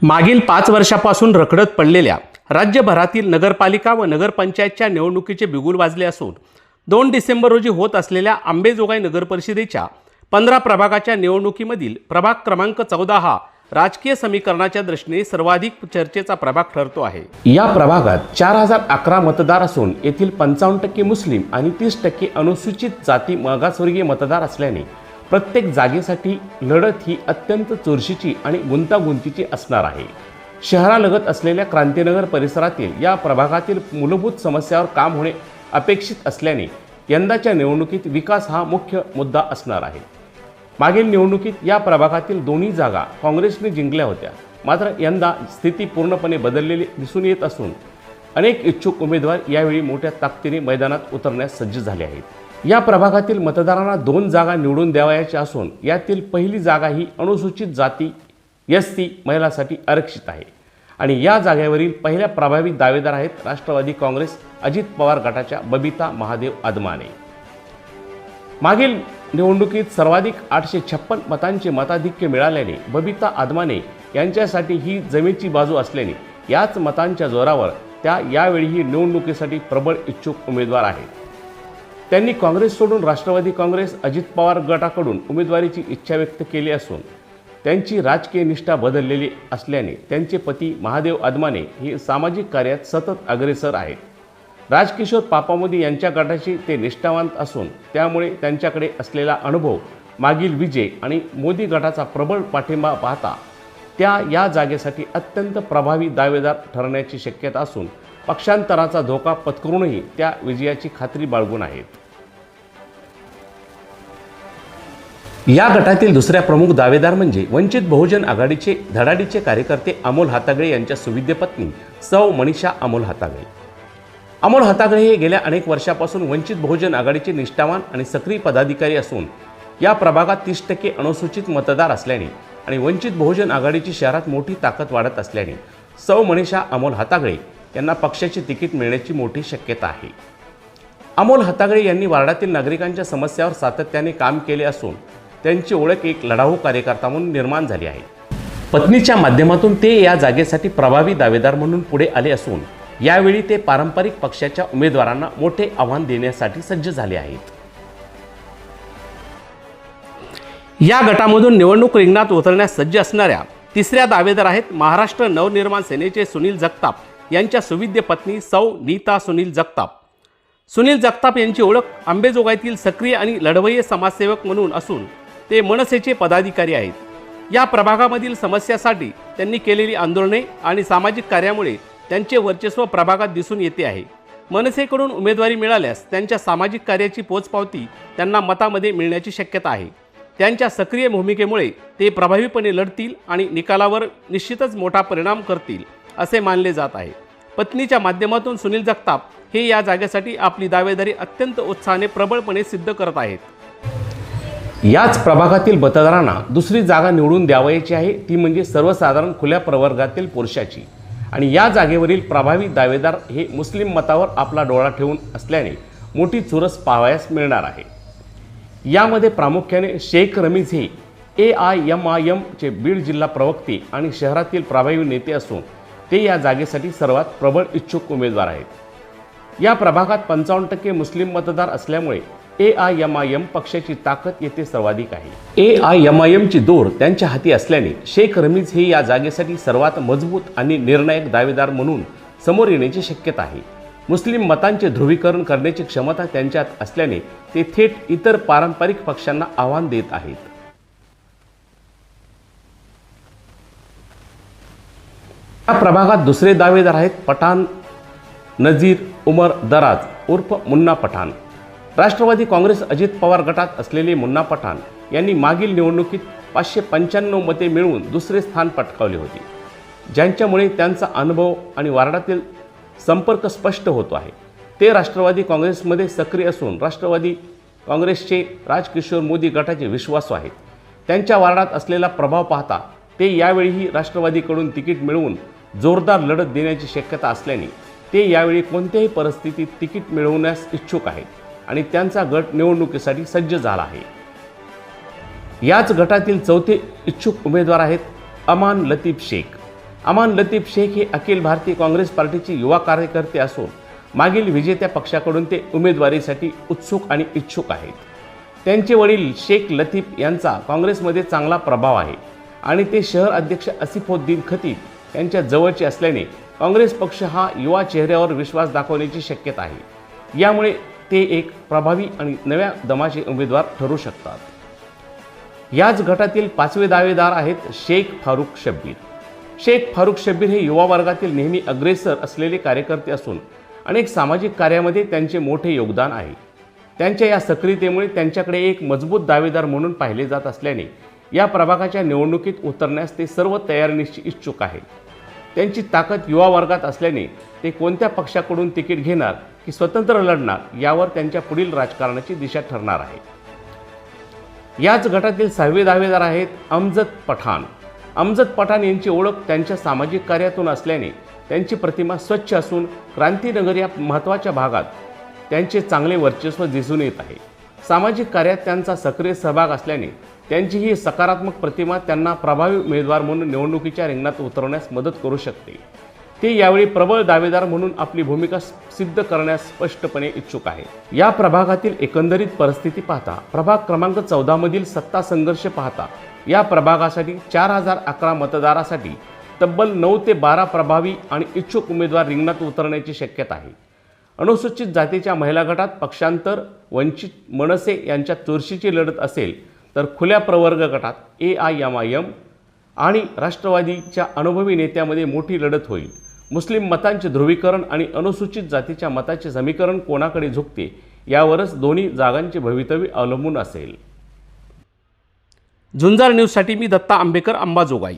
मागील 5 वर्षापासून रखडत पडलेल्या राज्यभरातील नगरपालिका व नगरपंचायतच्या निवडणुकीचे बिगुल वाजले असून 2 डिसेंबर रोजी होत असलेल्या अंबेजोगाई नगरपरिषदेच्या 15 प्रभागाच्या निवडणुकीमधील प्रभाग क्रमांक 14 हा राजकीय समीकरणाच्या दृष्टीने सर्वाधिक चर्चेचा प्रभाग ठरतो आहे। या प्रभागात 4011 मतदार असून येथील 55% मुस्लिम आणि 30% अनुसूचित जाती मागासवर्गीय मतदार असल्याने प्रत्येक जागेसाठी लढत ही अत्यंत चुरशीची आणि गुंतागुंतीची असणार आहे। शहरालगत असलेल्या क्रांतीनगर परिसरातील या प्रभागातील मूलभूत समस्यांवर काम होणे अपेक्षित असल्याने यंदाच्या निवडणुकीत विकास हा मुख्य मुद्दा असणार आहे। मागील निवडणुकीत या प्रभागातील दोन्ही जागा काँग्रेसने जिंकल्या होत्या, मात्र यंदा स्थिती पूर्णपणे बदललेली दिसून येत असून अनेक इच्छुक उमेदवार यावेळी मोठ्या ताकदीने मैदानात उतरण्यास सज्ज झाले आहेत। या प्रभागातील मतदारांना 2 जागा निवडून द्यावयाच्या असून यातील पहिली जागा ही अनुसूचित जाती एससी महिलांसाठी आरक्षित आहे आणि या जागेवरील पहिल्या प्रभावी दावेदार आहेत राष्ट्रवादी काँग्रेस अजित पवार गटाच्या बबिता महादेव आदमाने। मागील निवडणुकीत सर्वाधिक 856 मतांचे मताधिक्य मिळाल्याने बबिता आदमाने यांच्यासाठी ही जमेची बाजू असल्याने याच मतांच्या जोरावर त्या यावेळीही निवडणुकीसाठी प्रबळ इच्छुक उमेदवार आहेत। त्यांनी काँग्रेस सोडून राष्ट्रवादी काँग्रेस अजित पवार गटाकडून उमेदवारीची इच्छा व्यक्त केली असून त्यांची राजकीय निष्ठा बदललेली असल्याने त्यांचे पती महादेव आदमाने हे सामाजिक कार्यात सतत अग्रेसर आहेत। राजकिशोर पापामोदी यांच्या गटाशी ते निष्ठावंत असून त्यामुळे त्यांच्याकडे असलेला अनुभव, मागील विजय आणि मोदी गटाचा प्रबळ पाठिंबा पाहता त्या या जागेसाठी अत्यंत प्रभावी दावेदार ठरण्याची शक्यता असून पक्षांतराचा धोका पत्करूनही त्या विजयाची खात्री बाळगून आहेत। या गटातील दुसऱ्या प्रमुख दावेदार म्हणजे वंचित बहुजन आघाडीचे धडाडीचे कार्यकर्ते अमोल हातागळे यांच्या सुविद्य पत्नी सौ मनीषा अमोल हातागळे। अमोल हातागळे हे गेल्या अनेक वर्षापासून वंचित बहुजन आघाडीचे निष्ठावान आणि सक्रिय पदाधिकारी असून या प्रभागात 30% अनुसूचित मतदार असल्याने आणि वंचित बहुजन आघाडीची शहरात मोठी ताकद वाढत असल्याने सौ मनीषा अमोल हातागळे यांना पक्षाचे तिकीट मिळण्याची मोठी शक्यता आहे। अमोल हातागळे यांनी वार्डातील नागरिकांच्या समस्यांवर सातत्याने काम केले असून त्यांची ओळख एक लढाऊ कार्यकर्ता म्हणून निर्माण झाली आहे। पत्नीच्या माध्यमातून ते या जागेसाठी प्रभावी दावेदार म्हणून पुढे आले असून यावेळी ते पारंपरिक पक्षाच्या उमेदवारांना मोठे आव्हान देण्यासाठी सज्ज झाले आहेत। या गटामधून निवडणूक रिंगणात उतरण्यास सज्ज असणाऱ्या तिसऱ्या दावेदार आहेत महाराष्ट्र नवनिर्माण सेनेचे सुनील जगताप यांच्या सुविद्य पत्नी सौ नीता सुनील जगताप। सुनील जगताप यांची ओळख अंबेजोगाईतील सक्रिय आणि लढवय्ये समाजसेवक म्हणून असून ते मनसेचे पदाधिकारी आहेत। या प्रभागामधील समस्यासाठी त्यांनी केलेली आंदोलने आणि सामाजिक कार्यामुळे त्यांचे वर्चस्व प्रभागात दिसून येते आहे। मनसेकडून उमेदवारी मिळाल्यास त्यांच्या सामाजिक कार्याची पोचपावती त्यांना मतामध्ये मिळण्याची शक्यता आहे। त्यांच्या सक्रिय भूमिकेमुळे ते प्रभावीपणे लढतील आणि निकालावर निश्चितच मोठा परिणाम करतील असे मानले जात आहे। पत्नीच्या माध्यमातून सुनील जगताप हे या जागेसाठी आपली दावेदारी अत्यंत उत्साहाने प्रबळपणे सिद्ध करत आहेत। याच प्रभागातील मतदारांना दुसरी जागा निवडून द्यावयाची आहे, ती म्हणजे सर्वसाधारण खुल्या प्रवर्गातील पुरुषाची आणि या जागेवरील प्रभावी दावेदार हे मुस्लिम मतावर आपला डोळा ठेवून असल्याने मोठी चुरस पाहावयास मिळणार आहे। यामध्ये प्रामुख्याने शेख रमीज हे AIMIM चे बीड जिल्हा प्रवक्ते आणि शहरातील प्रभावी नेते असून ते या जागेसाठी सर्वात प्रबळ इच्छुक उमेदवार आहेत। या प्रभागात 55% मुस्लिम मतदार असल्यामुळे AIMIM पक्षाची ताकद येथे सर्वाधिक आहे। AIMIM ची दोर त्यांच्या हाती असल्याने शेख रमीज हे या जागेसाठी सर्वात मजबूत आणि निर्णायक दावेदार म्हणून समोर येण्याची शक्यता आहे। मुस्लिम मतांचे ध्रुवीकरण करण्याची क्षमता त्यांच्यात असल्याने ते थेट इतर पारंपरिक पक्षांना आव्हान देत आहेत। या प्रभागात दुसरे दावेदार आहेत पठाण नजीर उमर दराज उर्फ मुन्ना पठाण। राष्ट्रवादी काँग्रेस अजित पवार गटात असलेले मुन्ना पठाण यांनी मागील निवडणुकीत 595 मते मिळवून दुसरे स्थान पटकावले होते, ज्यांच्यामुळे त्यांचा अनुभव आणि वार्डातील संपर्क स्पष्ट होतो आहे। ते राष्ट्रवादी काँग्रेसमध्ये सक्रिय असून राष्ट्रवादी काँग्रेसचे राजकिशोर मोदी गटाचे विश्वासू आहेत। त्यांच्या वार्डात असलेला प्रभाव पाहता ते यावेळीही राष्ट्रवादीकडून तिकीट मिळवून जोरदार लढत देण्याची शक्यता असल्याने ते यावेळी कोणत्याही परिस्थितीत तिकीट मिळवण्यास इच्छुक आहेत आणि त्यांचा गट निवडणुकीसाठी सज्ज झाला आहे। याच गटातील चौथे इच्छुक उमेदवार आहेत अमान लतीफ शेख। अमान लतीफ शेख हे अखिल भारतीय काँग्रेस पार्टीचे युवा कार्यकर्ते असून मागील विजेत्या पक्षाकडून ते उमेदवारीसाठी उत्सुक आणि इच्छुक आहेत. त्यांचे वडील शेख लतीफ यांचा काँग्रेसमध्ये चांगला प्रभाव आहे आणि ते शहर अध्यक्ष आसिफउद्दीन खतीब यांच्या जवळचे असल्याने काँग्रेस पक्ष हा युवा चेहऱ्यावर विश्वास दाखवण्याची शक्यता आहे. यामुळे ते एक प्रभावी आणि नव्या दमाचे उमेदवार ठरू शकतात. याच गटातील 5वे दावेदार आहेत शेख फारुख शब्बीर. शेख फारुख शब्बीर हे युवा वर्गातील नेहमी अग्रेसर असलेले कार्यकर्ते असून अनेक सामाजिक कार्यामध्ये त्यांचे मोठे योगदान आहे. त्यांच्या या सक्रियतेमुळे त्यांच्याकडे एक मजबूत दावेदार म्हणून पाहिले जात असल्याने या प्रभागाच्या निवडणुकीत उतरण्यास ते सर्व तयारीनिशी इच्छुक आहेत. त्यांची ताकद युवा वर्गात असल्याने ते कोणत्या पक्षाकडून तिकीट घेणार की स्वतंत्र लढणार यावर त्यांच्या पुढील राजकारणाची दिशा ठरणार आहे. याच गटातील 6वे दावेदार आहेत अमजद पठाण. अमजद पठाण यांची ओळख त्यांच्या सामाजिक कार्यातून असल्याने त्यांची प्रतिमा स्वच्छ असून क्रांतीनगर या महत्त्वाच्या भागात त्यांचे चांगले वर्चस्व दिसून येत आहे. सामाजिक कार्यात त्यांचा सक्रिय सहभाग असल्याने त्यांची ही सकारात्मक प्रतिमा त्यांना प्रभावी उमेदवार म्हणून निवडणुकीच्या रिंगणात उतरवण्यास मदत करू शकते. ते यावेळी प्रबळ दावेदार म्हणून आपली भूमिका सिद्ध करण्यास स्पष्टपणे इच्छुक आहेत. या प्रभागातील एकंदरीत परिस्थिती पाहता, प्रभाग क्रमांक 14 मधील सत्ता संघर्ष पाहता या प्रभागासाठी 4011 मतदारासाठी तब्बल 9 ते 12 प्रभावी आणि इच्छुक उमेदवार रिंगणात उतरण्याची शक्यता आहे. अनुसूचित जातीच्या महिला गटात पक्षांतर, वंचित, मनसे यांच्यात चुरशीची लढत असेल तर खुल्या प्रवर्ग गटात AIMIM आणि राष्ट्रवादीच्या अनुभवी नेत्यामध्ये मोठी लढत होईल. मुस्लिम मतांचे ध्रुवीकरण आणि अनुसूचित जातीच्या मताचे समीकरण कोणाकडे झुकते यावरच दोन्ही जागांचे भवितव्य अवलंबून असेल. झुंजार न्यूजसाठी मी दत्ता आंबेकर, अंबाजोगाई.